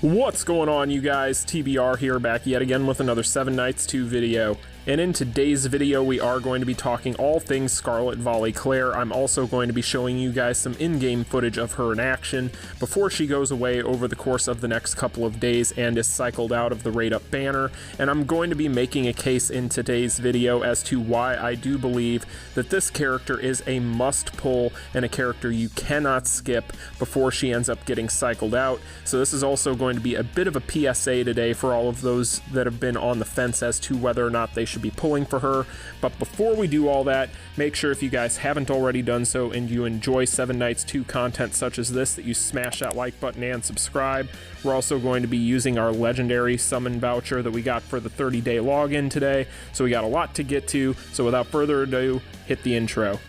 What's going on, you guys? TBR here, back yet again with another 7 Nights 2 video. And in today's video, we are going to be talking all things Scarlet Volley Claire. I'm also going to be showing you guys some in-game footage of her in action before she goes away over the course of the next couple of days and is cycled out of the Raid Up banner. And I'm going to be making a case in today's video as to why I do believe that this character is a must-pull and a character you cannot skip before she ends up getting cycled out. So this is also going to be a bit of a PSA today for all of those that have been on the fence as to whether or not they should be pulling for her. But before we do all that, make sure if you guys haven't already done so and you enjoy 7 Nights 2 content such as this, that you smash that like button and subscribe. We're also going to be using our legendary summon voucher that we got for the 30-day login today, so we got a lot to get to. So without further ado, hit the intro.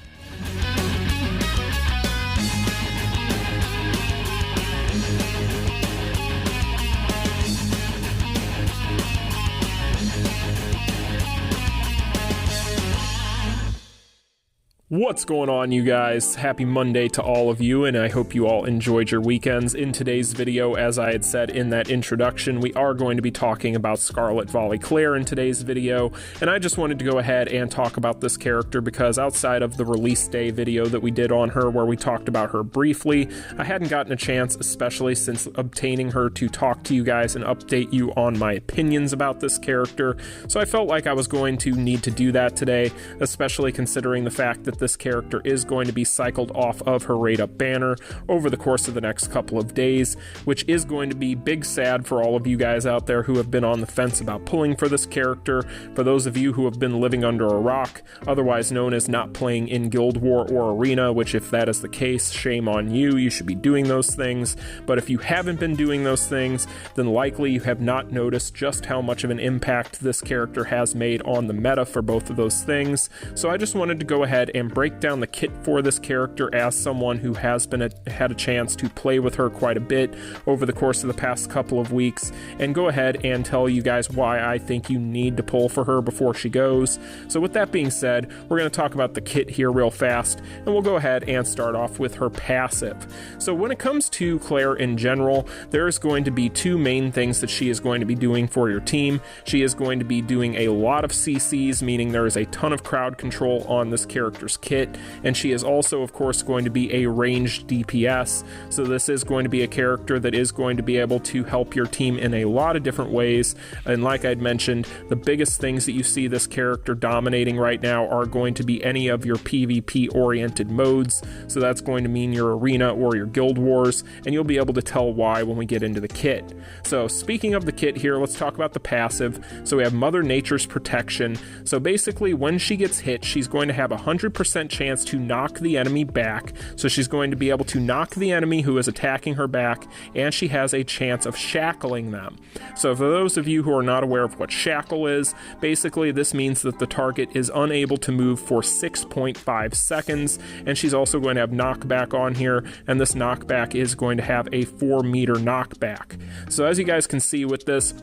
What's going on, you guys? Happy Monday to all of you, and I hope you all enjoyed your weekends. In today's video, as I had said in that introduction, we are going to be talking about Scarlet Volley Claire in today's video, and I just wanted to go ahead and talk about this character because outside of the release day video that we did on her where we talked about her briefly, I hadn't gotten a chance, especially since obtaining her, to talk to you guys and update you on my opinions about this character, so I felt like I was going to need to do that today, especially considering the fact that this character is going to be cycled off of her Raid Up banner over the course of the next couple of days, which is going to be big sad for all of you guys out there who have been on the fence about pulling for this character. For those of you who have been living under a rock, otherwise known as not playing in Guild War or Arena, which if that is the case, shame on you, you should be doing those things. But if you haven't been doing those things, then likely you have not noticed just how much of an impact this character has made on the meta for both of those things. So I just wanted to go ahead and break down the kit for this character as someone who has had a chance to play with her quite a bit over the course of the past couple of weeks, and go ahead and tell you guys why I think you need to pull for her before she goes. So with that being said, we're going to talk about the kit here real fast, and we'll go ahead and start off with her passive. So when it comes to Claire in general, there's going to be two main things that she is going to be doing for your team. She is going to be doing a lot of CCs, meaning there is a ton of crowd control on this character's kit, and she is also of course going to be a ranged DPS, so this is going to be a character that is going to be able to help your team in a lot of different ways. And like I'd mentioned, the biggest things that you see this character dominating right now are going to be any of your PvP oriented modes, so that's going to mean your Arena or your Guild Wars, and you'll be able to tell why when we get into the kit. So speaking of the kit here, let's talk about the passive. So we have Mother Nature's Protection. So basically when she gets hit, she's going to have 100% chance to knock the enemy back. So she's going to be able to knock the enemy who is attacking her back, and she has a chance of shackling them. So for those of you who are not aware of what shackle is, basically this means that the target is unable to move for 6.5 seconds, and she's also going to have knockback on here, and this knockback is going to have a 4-meter knockback. So as you guys can see with this,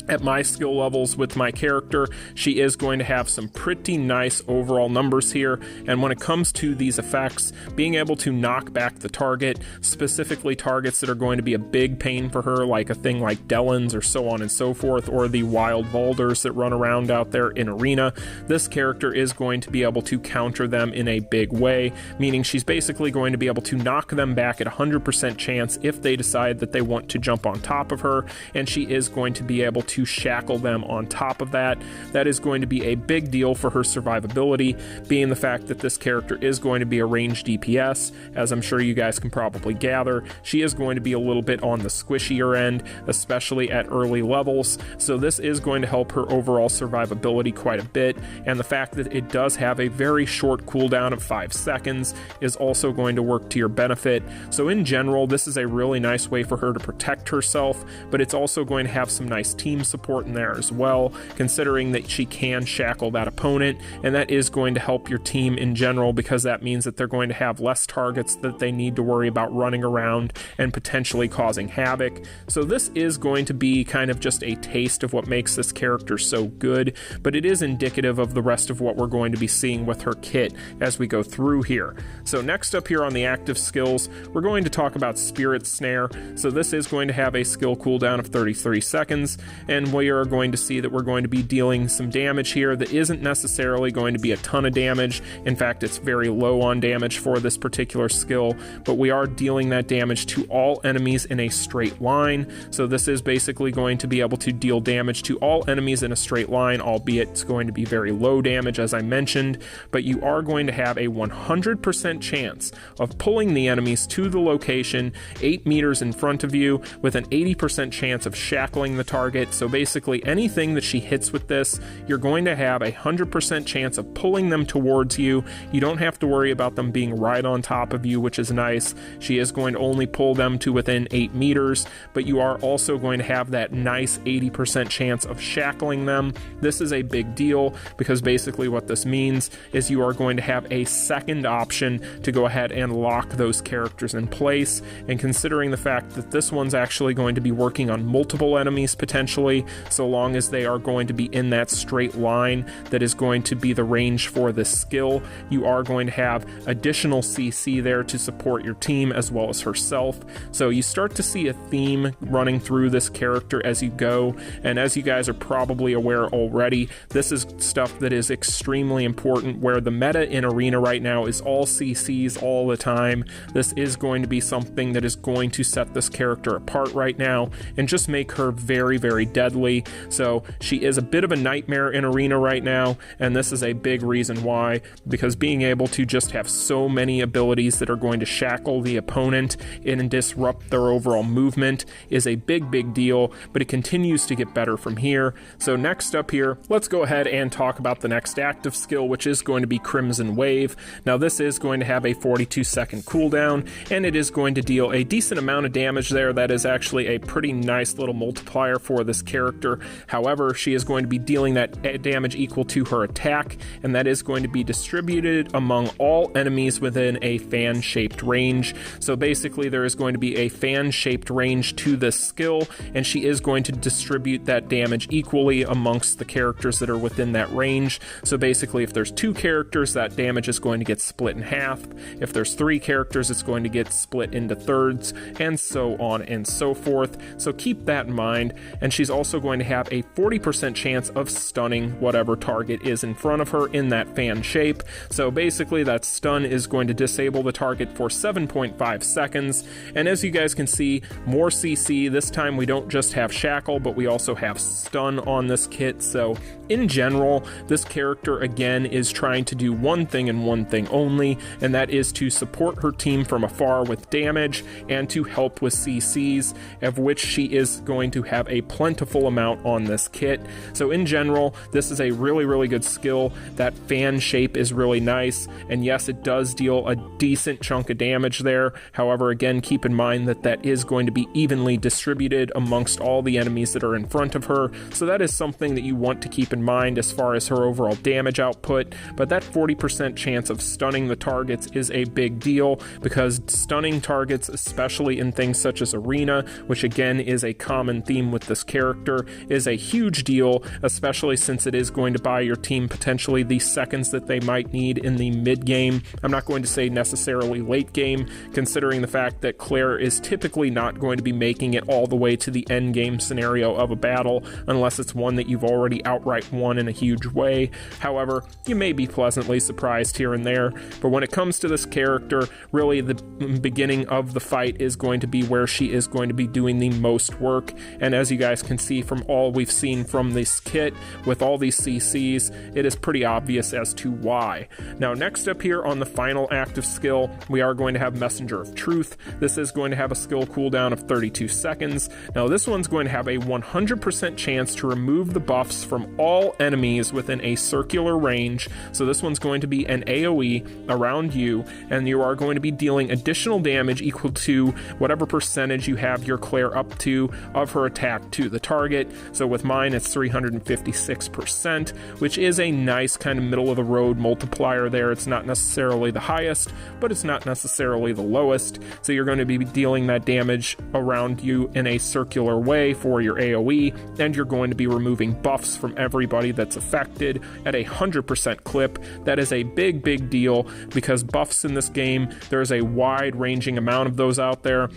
at my skill levels with my character, she is going to have some pretty nice overall numbers here. And when it comes to these effects, being able to knock back the target, specifically targets that are going to be a big pain for her, like a thing like Delins or so on and so forth, or the wild Valders that run around out there in Arena, this character is going to be able to counter them in a big way, meaning she's basically going to be able to knock them back at 100% chance if they decide that they want to jump on top of her, and she is going to be able to shackle them on top of that. That is going to be a big deal for her survivability, being the fact that this character is going to be a ranged DPS. As I'm sure you guys can probably gather, she is going to be a little bit on the squishier end, especially at early levels, so this is going to help her overall survivability quite a bit, and the fact that it does have a very short cooldown of 5 seconds is also going to work to your benefit. So in general, this is a really nice way for her to protect herself, but it's also going to have some nice team support in there as well, considering that she can shackle that opponent, and that is going to help your team in general, because that means that they're going to have less targets that they need to worry about running around and potentially causing havoc. So this is going to be kind of just a taste of what makes this character so good, but it is indicative of the rest of what we're going to be seeing with her kit as we go through here. So next up here on the active skills, we're going to talk about Spirit Snare. So this is going to have a skill cooldown of 33 seconds, and we are going to see that we're going to be dealing some damage here that isn't necessarily going to be a ton of damage. In fact, it's very low on damage for this particular skill, but we are dealing that damage to all enemies in a straight line. So this is basically going to be able to deal damage to all enemies in a straight line, albeit it's going to be very low damage, as I mentioned, but you are going to have a 100% chance of pulling the enemies to the location 8 meters in front of you, with an 80% chance of shackling the target. So basically anything that she hits with this, you're going to have a 100% chance of pulling them towards you. You don't have to worry about them being right on top of you, which is nice. She is going to only pull them to within 8 meters, but you are also going to have that nice 80% chance of shackling them. This is a big deal, because basically what this means is you are going to have a second option to go ahead and lock those characters in place, and considering the fact that this one's actually going to be working on multiple enemies potentially, so long as they are going to be in that straight line that is going to be the range for this skill, you are going to have additional CC there to support your team as well as herself. So you start to see a theme running through this character as you go, and as you guys are probably aware already, this is stuff that is extremely important, where the meta in Arena right now is all CCs all the time. This is going to be something that is going to set this character apart right now and just make her very, very deadly. So she is a bit of a nightmare in Arena right now, and this is a big reason why, because being able to just have so many abilities that are going to shackle the opponent and disrupt their overall movement is a big deal, but it continues to get better from here. So next up here, let's go ahead and talk about the next active skill, which is going to be Crimson Wave. Now this is going to have a 42-second cooldown, and it is going to deal a decent amount of damage there. That is actually a pretty nice little multiplier for this character. However, she is going to be dealing that damage equal to her attack, and that is going to be distributed among all enemies within a fan-shaped range. So basically there is going to be a fan-shaped range to this skill, and she is going to distribute that damage equally amongst the characters that are within that range. So basically if there's 2 characters, that damage is going to get split in half. If there's 3 characters, it's going to get split into thirds, and so on and so forth. So keep that in mind. And she's also going to have a 40% chance of stunning whatever target is in front of her in that fan shape. So basically that stun is going to disable the target for 7.5 seconds. And as you guys can see, more CC. This time we don't just have shackle, but we also have stun on this kit. So in general, this character again is trying to do one thing and one thing only, and that is to support her team from afar with damage and to help with CCs, of which she is going to have a plentiful amount on this kit. So in general, this is a really good skill. That fan shape is really nice, and yes, it does deal a decent chunk of damage there. However, again, keep in mind that that is going to be evenly distributed amongst all the enemies that are in front of her. So that is something that you want to keep in mind as far as her overall damage output. But that 40% chance of stunning the targets is a big deal, because stunning targets, especially in things such as Arena, which again is a common theme with this character, is a huge deal, especially since it is going to buy your team potentially the seconds that they might need in the mid game. I'm not going to say necessarily late game, considering the fact that Claire is typically not going to be making it all the way to the end game scenario of a battle unless it's one that you've already outright won in a huge way. However, you may be pleasantly surprised here and there, but when it comes to this character, really the beginning of the fight is going to be where she is going to be doing the most work. And as you guys can see from all we've seen from this kit with all these CCs, it is pretty obvious as to why. Now next up here on the final active skill, we are going to have Messenger of Truth. This is going to have a skill cooldown of 32 seconds. Now this one's going to have a 100% chance to remove the buffs from all enemies within a circular range. So this one's going to be an AoE around you, and you are going to be dealing additional damage equal to whatever percentage you have your Claire up to of her attack to the target. target. So with mine, it's 356%, which is a nice kind of middle of the road multiplier there. It's not necessarily the highest, but it's not necessarily the lowest. So you're going to be dealing that damage around you in a circular way for your AoE, and you're going to be removing buffs from everybody that's affected at a 100% clip. That is a big deal, because buffs in this game, there's a wide-ranging amount of those out there.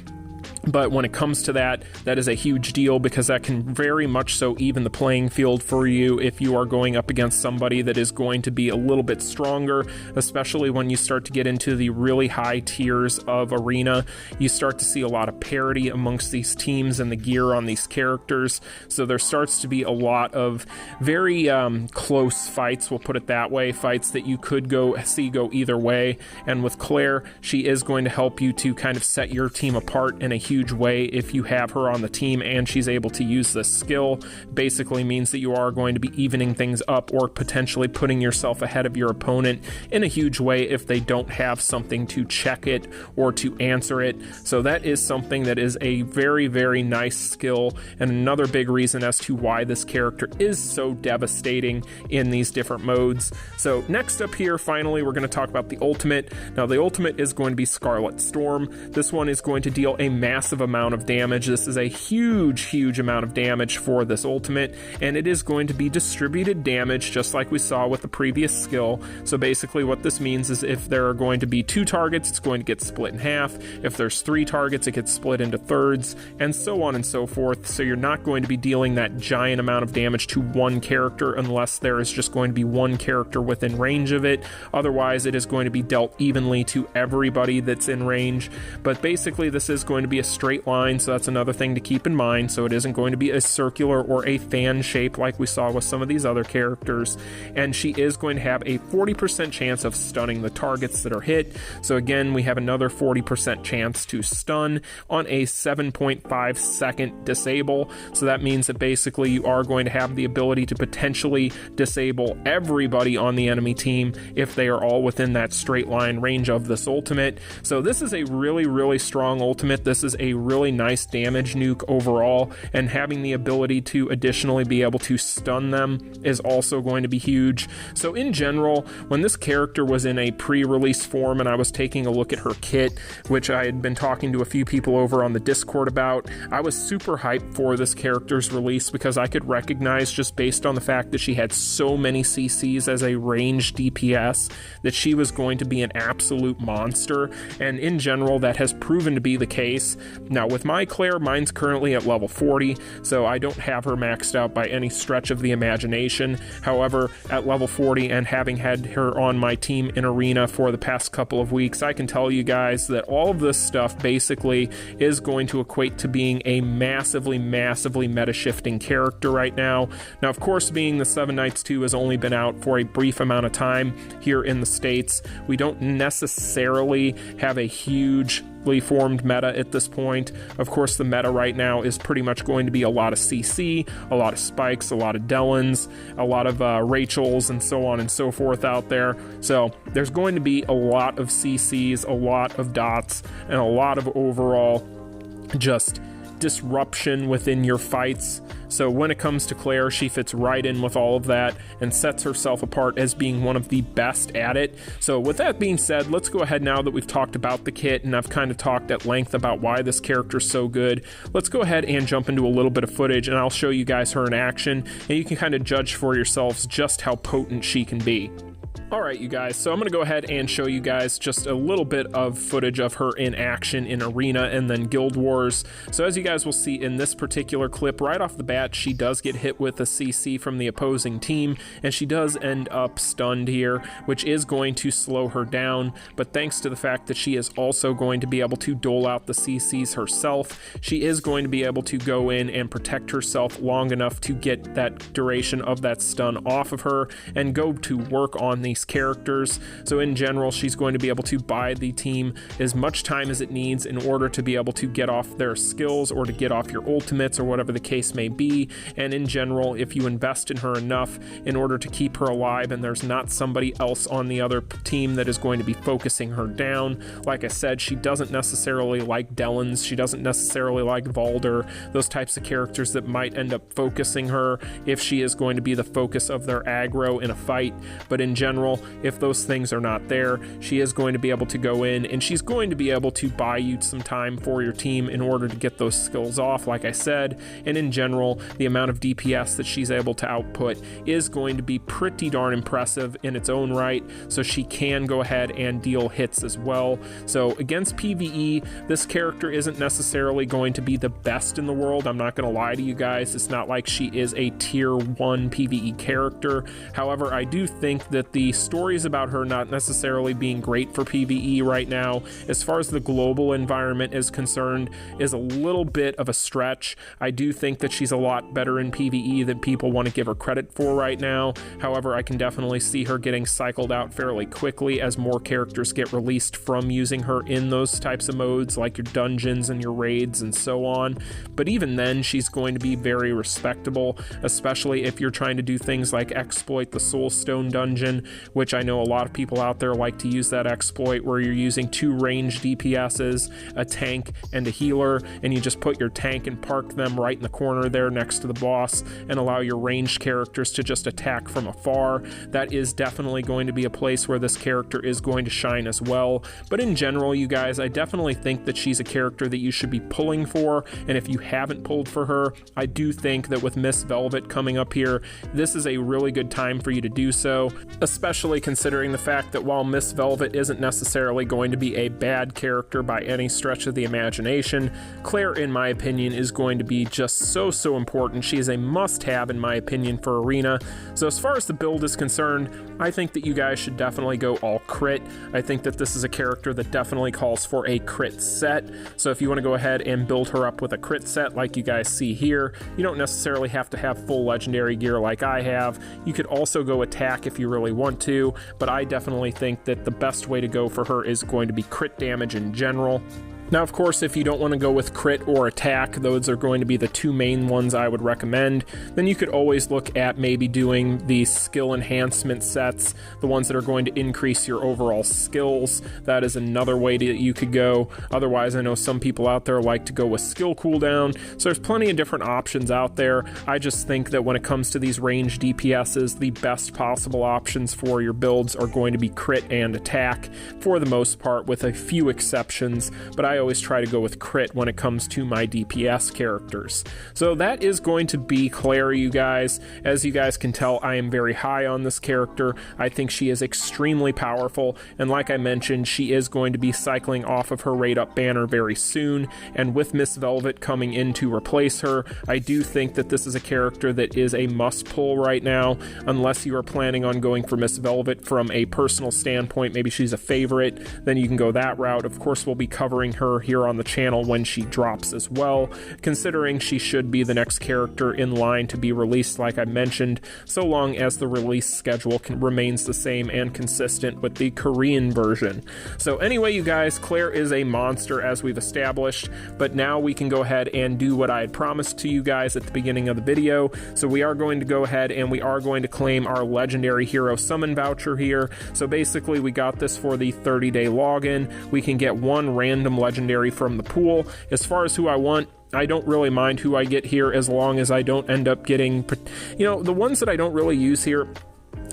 But when it comes to that is a huge deal, because that can very much so even the playing field for you if you are going up against somebody that is going to be a little bit stronger, especially when you start to get into the really high tiers of arena. You start to see a lot of parity amongst these teams and the gear on these characters. So there starts to be a lot of very close fights, we'll put it that way, fights that you could go either way. And with Claire, she is going to help you to kind of set your team apart in a huge way. If you have her on the team and she's able to use this skill, basically means that you are going to be evening things up, or potentially putting yourself ahead of your opponent in a huge way if they don't have something to check it or to answer it. So that is something that is a very nice skill, and another big reason as to why this character is so devastating in these different modes. So next up here, finally, we're going to talk about the ultimate. Now the ultimate is going to be Scarlet Storm. This one is going to deal a massive amount of damage. This is a huge amount of damage for this ultimate, and it is going to be distributed damage, just like we saw with the previous skill. So basically what this means is if there are going to be 2 targets, it's going to get split in half. If there's 3 targets, it gets split into thirds, and so on and so forth. So you're not going to be dealing that giant amount of damage to one character unless there is just going to be one character within range of it. Otherwise, it is going to be dealt evenly to everybody that's in range. But basically this is going to be a straight line, so that's another thing to keep in mind. So it isn't going to be a circular or a fan shape like we saw with some of these other characters, and she is going to have a 40% chance of stunning the targets that are hit. So again, we have another 40% chance to stun on a 7.5 second disable. So that means that basically you are going to have the ability to potentially disable everybody on the enemy team if they are all within that straight line range of this ultimate. So this is a really strong ultimate. This is a really nice damage nuke overall, and having the ability to additionally be able to stun them is also going to be huge. So in general, when this character was in a pre-release form and I was taking a look at her kit, which I had been talking to a few people over on the Discord about, I was super hyped for this character's release, because I could recognize, just based on the fact that she had so many CCs as a ranged DPS, that she was going to be an absolute monster, and in general that has proven to be the case. Now with my Claire, mine's currently at level 40, so I don't have her maxed out by any stretch of the imagination. However, at level 40 and having had her on my team in arena for the past couple of weeks, I can tell you guys that all of this stuff basically is going to equate to being a massively meta shifting character right now. Now of course, being the Seven Knights 2 has only been out for a brief amount of time here in the States, we don't necessarily have a hugely formed meta at this point. Of course, the meta right now is pretty much going to be a lot of CC, a lot of Spikes, a lot of Dellans, a lot of Rachels, and so on and so forth out there. So there's going to be a lot of CCs, a lot of dots, and a lot of overall just disruption within your fights. So when it comes to Claire, she fits right in with all of that and sets herself apart as being one of the best at it. So with that being said, let's go ahead, now that we've talked about the kit and I've kind of talked at length about why this character is so good, let's go ahead and jump into a little bit of footage, and I'll show you guys her in action, and you can kind of judge for yourselves just how potent she can be. Alright you guys, so I'm going to go ahead and show you guys just a little bit of footage of her in action in Arena and then Guild Wars. So as you guys will see in this particular clip, right off the bat, she does get hit with a CC from the opposing team, and she does end up stunned here, which is going to slow her down, but thanks to the fact that she is also going to be able to dole out the CCs herself, she is going to be able to go in and protect herself long enough to get that duration of that stun off of her and go to work on on these characters. So in general, she's going to be able to buy the team as much time as it needs in order to be able to get off their skills or to get off your ultimates or whatever the case may be. And in general, if you invest in her enough in order to keep her alive and there's not somebody else on the other team that is going to be focusing her down, like I said, she doesn't necessarily like Delens, she doesn't necessarily like Valder, those types of characters that might end up focusing her if she is going to be the focus of their aggro in a fight. But in general, if those things are not there, she is going to be able to go in and she's going to be able to buy you some time for your team in order to get those skills off, like I said. And in general, the amount of DPS that she's able to output is going to be pretty darn impressive in its own right, so she can go ahead and deal hits as well. So against PvE, this character isn't necessarily going to be the best in the world. I'm not going to lie to you guys, it's not like she is a tier 1 PvE character. However, I do think that the stories about her not necessarily being great for PvE right now, as far as the global environment is concerned, is a little bit of a stretch. I do think that she's a lot better in PvE than people want to give her credit for right now. However, I can definitely see her getting cycled out fairly quickly as more characters get released from using her in those types of modes, like your dungeons and your raids and so on. But even then, she's going to be very respectable, especially if you're trying to do things like exploit the Soulstone dungeon, which I know a lot of people out there like to use that exploit, where you're using 2 ranged DPSs, a tank and a healer, and you just put your tank and park them right in the corner there next to the boss and allow your ranged characters to just attack from afar. That is definitely going to be a place where this character is going to shine as well. But in general, you guys, I definitely think that she's a character that you should be pulling for, and if you haven't pulled for her, I do think that with Miss Velvet coming up here, this is a really good time for you to do so, especially considering the fact that while Miss Velvet isn't necessarily going to be a bad character by any stretch of the imagination, Claire, in my opinion, is going to be just so important. She is a must-have, in my opinion, for Arena. So as far as the build is concerned, I think that you guys should definitely go all crit. I think that this is a character that definitely calls for a crit set. So if you want to go ahead and build her up with a crit set like you guys see here, you don't necessarily have to have full legendary gear like I have. You could also go attack if you really want to, but I definitely think that the best way to go for her is going to be crit damage in general. Now, of course, if you don't want to go with crit or attack, those are going to be the 2 main ones I would recommend. Then you could always look at maybe doing the skill enhancement sets, the ones that are going to increase your overall skills. That is another way that you could go. Otherwise, I know some people out there like to go with skill cooldown, so there's plenty of different options out there. I just think that when it comes to these ranged DPSs, the best possible options for your builds are going to be crit and attack for the most part, with a few exceptions, but I always try to go with crit when it comes to my DPS characters. So that is going to be Claire, you guys. As you guys can tell, I am very high on this character. I think she is extremely powerful, and like I mentioned, she is going to be cycling off of her raid up banner very soon, and with Miss Velvet coming in to replace her, I do think that this is a character that is a must pull right now, unless you are planning on going for Miss Velvet from a personal standpoint. Maybe she's a favorite, then you can go that route. Of course, we'll be covering her here on the channel when she drops as well, considering she should be the next character in line to be released, like I mentioned, so long as the release schedule remains the same and consistent with the Korean version. So anyway, you guys, Claire is a monster, as we've established, but now we can go ahead and do what I had promised to you guys at the beginning of the video. So we are going to go ahead and we are going to claim our legendary hero summon voucher here. So basically, we got this for the 30-day login. We can get 1 random legendary from the pool. As far as who I want, I don't really mind who I get here, as long as I don't end up getting, you know, the ones that I don't really use here.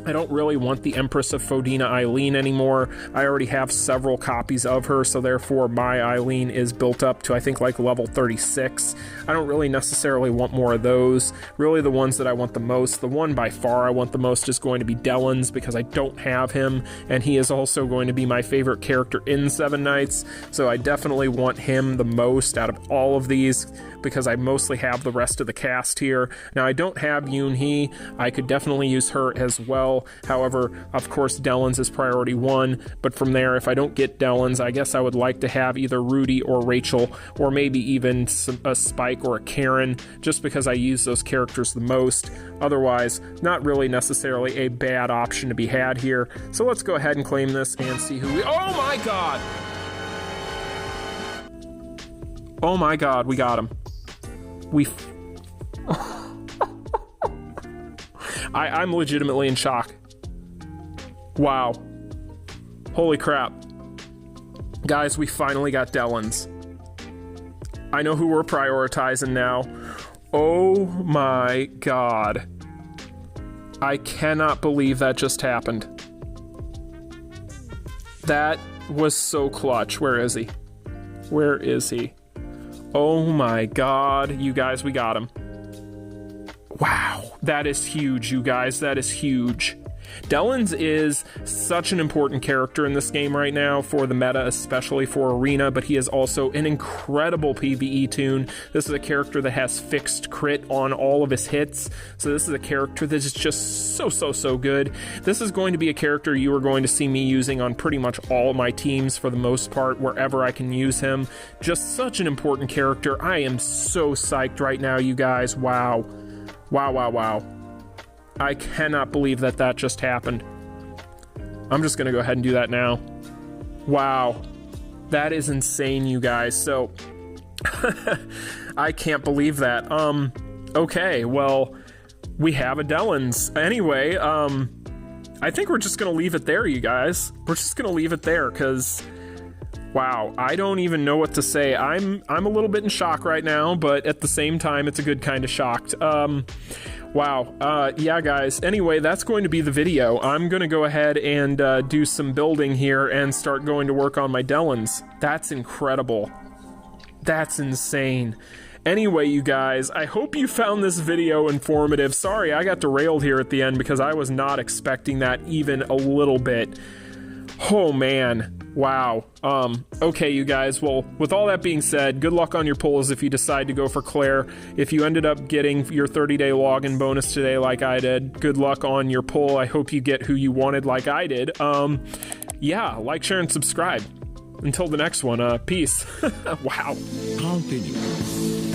I don't really want the Empress of Fodena Eileen anymore. I already have several copies of her, so therefore my Eileen is built up to, I think, like level 36. I don't really necessarily want more of those. Really, the ones that I want the most, the one by far I want the most is going to be Delens, because I don't have him, and he is also going to be my favorite character in Seven Knights, so I definitely want him the most out of all of these, because I mostly have the rest of the cast here. Now, I don't have Yoon Hee. I could definitely use her as well. well. However, of course, Dellen's is priority 1, but from there, if I don't get Dellen's, I guess I would like to have either Rudy or Rachel, or maybe even a Spike or a Karen, just because I use those characters the most. Otherwise, not really necessarily a bad option to be had here. So let's go ahead and claim this and see who we... Oh my god! Oh my god, we got him. I'm legitimately in shock. Wow. Holy crap. Guys, we finally got Dellen's. I know who we're prioritizing now. Oh my god. I cannot believe that just happened. That was so clutch. Where is he? Where is he? Oh my god, you guys, we got him. Wow, that is huge, you guys, that is huge. Dellen's is such an important character in this game right now for the meta, especially for Arena, but he is also an incredible PvE tune. This is a character that has fixed crit on all of his hits, so this is a character that is just so good. This is going to be a character you are going to see me using on pretty much all of my teams for the most part, wherever I can use him. Just such an important character. I am so psyched right now, you guys. Wow. Wow. I cannot believe that that just happened. I'm just gonna go ahead and do that now. Wow. That is insane, you guys. So, I can't believe that. Okay, well, we have a Dellen's. Anyway, I think we're just gonna leave it there, you guys. We're just gonna leave it there, because... wow, I don't even know what to say. I'm a little bit in shock right now, but at the same time, it's a good kind of shocked. Wow. Yeah, guys. Anyway, that's going to be the video. I'm going to go ahead and do some building here and start going to work on my Dellen's. That's incredible. That's insane. Anyway, you guys, I hope you found this video informative. Sorry, I got derailed here at the end because I was not expecting that even a little bit. Oh, man. Wow. Okay, you guys. Well, with all that being said, good luck on your pulls if you decide to go for Claire. If you ended up getting your 30-day login bonus today like I did, good luck on your pull. I hope you get who you wanted like I did. Yeah, like, share, and subscribe. Until the next one, peace. Wow. Continue.